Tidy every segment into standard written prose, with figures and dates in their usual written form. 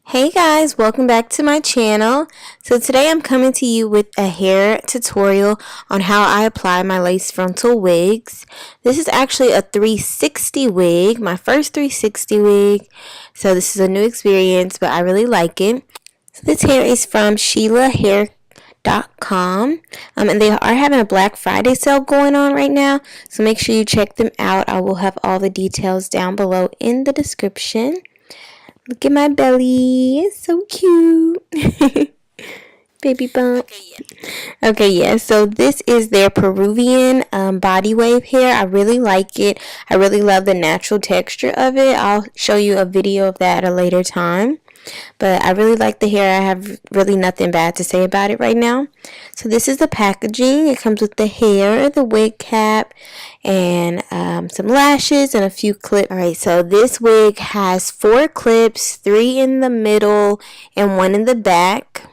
Hey guys, welcome back to my channel. So today I'm coming to you with a hair tutorial on how I apply my lace frontal wigs. This is actually a 360 wig, my first 360 wig. So this is a new experience, but I really like it. So this hair is from shelahair.com, and they are having a Black Friday sale going on right now. So make sure you check them out. I will have all the details down below in the description. Look at my belly. It's so cute. Baby bump. Okay, yeah. So this is their Peruvian body wave hair. I really like it. I really love the natural texture of it. I'll show you a video of that at a later time. But I really like the hair. I have really nothing bad to say about it right now. So this is the packaging. It comes with the hair, the wig cap, and some lashes and a few clips. Alright, so this wig has 4 clips, 3 in the middle and 1 in the back.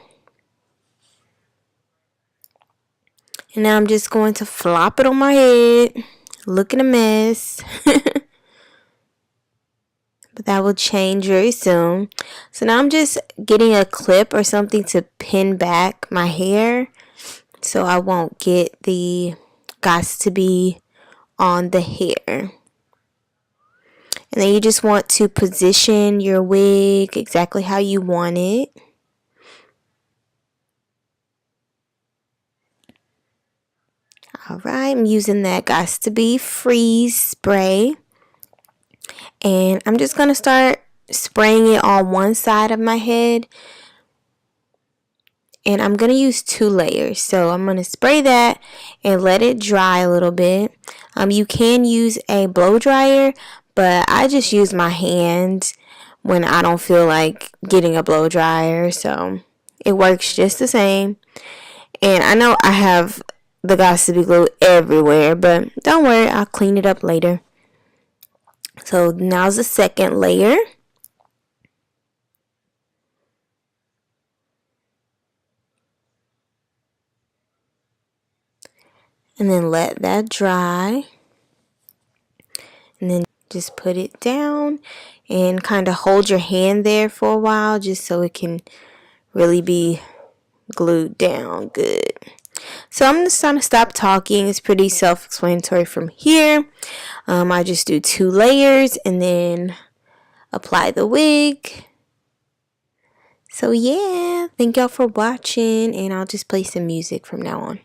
And now I'm just going to flop it on my head. Looking a mess. But that will change very soon. So now I'm just getting a clip or something to pin back my hair so I won't get the gots to be on the hair. And then you just want to position your wig exactly how you want it. Alright, I'm using that gots to be freeze spray. And I'm just going to start spraying it on one side of my head. And I'm going to use 2 layers. So I'm going to spray that and let it dry a little bit. You can use a blow dryer, but I just use my hand when I don't feel like getting a blow dryer. So it works just the same. And I know I have the gots to be glue everywhere, but don't worry, I'll clean it up later. So now's the second layer. And then let that dry. And then just put it down and kind of hold your hand there for a while just so it can really be glued down good. So I'm just going to stop talking. It's pretty self-explanatory from here. I just do 2 layers and then apply the wig. So yeah, thank y'all for watching, and I'll just play some music from now on.